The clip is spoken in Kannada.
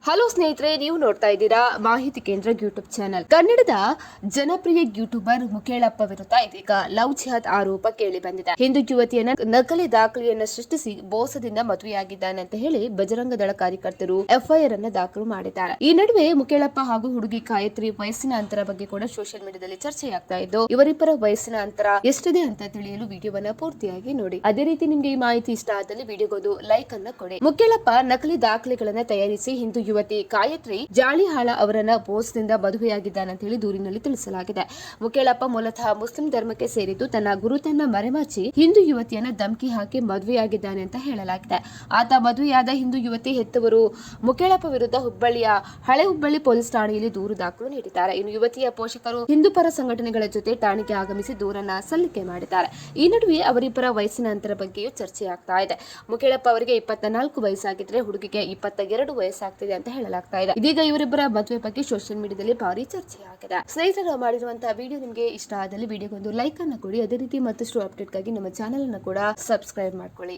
ಹಲೋ ಸ್ನೇಹಿತರೆ, ನೀವು ನೋಡ್ತಾ ಇದ್ದೀರಾ ಮಾಹಿತಿ ಕೇಂದ್ರ ಯೂಟ್ಯೂಬ್ ಚಾನೆಲ್. ಕನ್ನಡದ ಜನಪ್ರಿಯ ಯೂಟ್ಯೂಬರ್ ಮುಕೇಳಪ್ಪ ವಿರುದ್ಧ ಇದೀಗ ಲವ್ ಜಿಹಾದ್ ಆರೋಪ ಕೇಳಿ ಬಂದಿದೆ. ಹಿಂದೂ ಯುವತಿಯನ್ನ ನಕಲಿ ದಾಖಲೆಯನ್ನ ಸೃಷ್ಟಿಸಿ ಮೋಸದಿಂದ ಮದುವೆಯಾಗಿದ್ದಾನೆ ಅಂತ ಹೇಳಿ ಬಜರಂಗ ದಳ ಕಾರ್ಯಕರ್ತರು ಎಫ್ಐಆರ್ ಅನ್ನ ದಾಖಲು ಮಾಡಿದ್ದಾರೆ. ಈ ನಡುವೆ ಮುಕೇಳಪ್ಪ ಹಾಗೂ ಹುಡುಗಿ ಗಾಯತ್ರಿ ವಯಸ್ಸಿನ ಅಂತರ ಬಗ್ಗೆ ಕೂಡ ಸೋಷಿಯಲ್ ಮೀಡಿಯಾದಲ್ಲಿ ಚರ್ಚೆಯಾಗ್ತಾ ಇದ್ದು, ಇವರಿಬ್ಬರ ವಯಸ್ಸಿನ ಅಂತರ ಎಷ್ಟಿದೆ ಅಂತ ತಿಳಿಯಲು ವಿಡಿಯೋವನ್ನ ಪೂರ್ತಿಯಾಗಿ ನೋಡಿ. ಅದೇ ರೀತಿ ನಿಮ್ಗೆ ಈ ಮಾಹಿತಿ ಇಷ್ಟ ಆದಲ್ಲಿ ವಿಡಿಯೋಗೊಂದು ಲೈಕ್ ಅನ್ನ ಕೊಡಿ. ಮುಕೇಳಪ್ಪ ನಕಲಿ ದಾಖಲೆಗಳನ್ನ ತಯಾರಿಸಿ ಹಿಂದೂ ಯುವತಿ ಗಾಯತ್ರಿ ಜಾಳಿಹಾಳ ಅವರನ್ನ ಮೋಸದಿಂದ ಮದುವೆಯಾಗಿದ್ದಾನೆ ಅಂತ ಹೇಳಿ ದೂರಿನಲ್ಲಿ ತಿಳಿಸಲಾಗಿದೆ. ಮುಕೇಳಪ್ಪ ಮೂಲತಃ ಮುಸ್ಲಿಂ ಧರ್ಮಕ್ಕೆ ಸೇರಿದ್ದು ತನ್ನ ಗುರುತನ್ನ ಮರೆಮಾಚಿ ಹಿಂದೂ ಯುವತಿಯನ್ನ ಧಮಕಿ ಹಾಕಿ ಮದುವೆಯಾಗಿದ್ದಾನೆ ಅಂತ ಹೇಳಲಾಗಿದೆ. ಆತ ಮದುವೆಯಾದ ಹಿಂದೂ ಯುವತಿ ಹೆತ್ತವರು ಮುಕೇಳಪ್ಪ ವಿರುದ್ಧ ಹುಬ್ಬಳ್ಳಿಯ ಹಳೆ ಹುಬ್ಬಳ್ಳಿ ಪೊಲೀಸ್ ಠಾಣೆಯಲ್ಲಿ ದೂರು ದಾಖಲು ನೀಡಿದ್ದಾರೆ. ಇನ್ನು ಯುವತಿಯ ಪೋಷಕರು ಹಿಂದೂ ಪರ ಸಂಘಟನೆಗಳ ಜೊತೆ ಠಾಣೆಗೆ ಆಗಮಿಸಿ ದೂರನ್ನ ಸಲ್ಲಿಕೆ ಮಾಡಿದ್ದಾರೆ. ಈ ನಡುವೆ ಅವರಿಬ್ಬರ ವಯಸ್ಸಿನ ಅಂತರ ಬಗ್ಗೆಯೂ ಚರ್ಚೆಯಾಗ್ತಾ ಇದೆ. ಮುಕೇಳಪ್ಪ ಅವರಿಗೆ 24 ವಯಸ್ಸಾಗಿದ್ರೆ ಹುಡುಗಿಗೆ 22 ವಯಸ್ಸಾಗ್ತಿದೆ ಅಂತ ಹೇಳಲಾಗ್ತಾ ಇದೆ. ಇದೀಗ ಇವರಿಬ್ಬರ ಮದುವೆ ಬಗ್ಗೆ ಸೋಷಿಯಲ್ ಮೀಡಿಯಾದಲ್ಲಿ ಭಾರಿ ಚರ್ಚೆಯಾಗಿದೆ. ಸ್ನೇಹಿತರು, ಮಾಡಿರುವಂತಹ ವಿಡಿಯೋ ನಿಮಗೆ ಇಷ್ಟ ಆದಲ್ಲಿ ವಿಡಿಯೋಗೊಂದು ಲೈಕ್ ಅನ್ನು ಕೊಡಿ. ಅದೇ ರೀತಿ ಮತ್ತಷ್ಟು ಅಪ್ಡೇಟ್ಗಾಗಿ ನಮ್ಮ ಚಾನೆಲ್ ಅನ್ನು ಕೂಡ ಸಬ್ಸ್ಕ್ರೈಬ್ ಮಾಡ್ಕೊಳ್ಳಿ.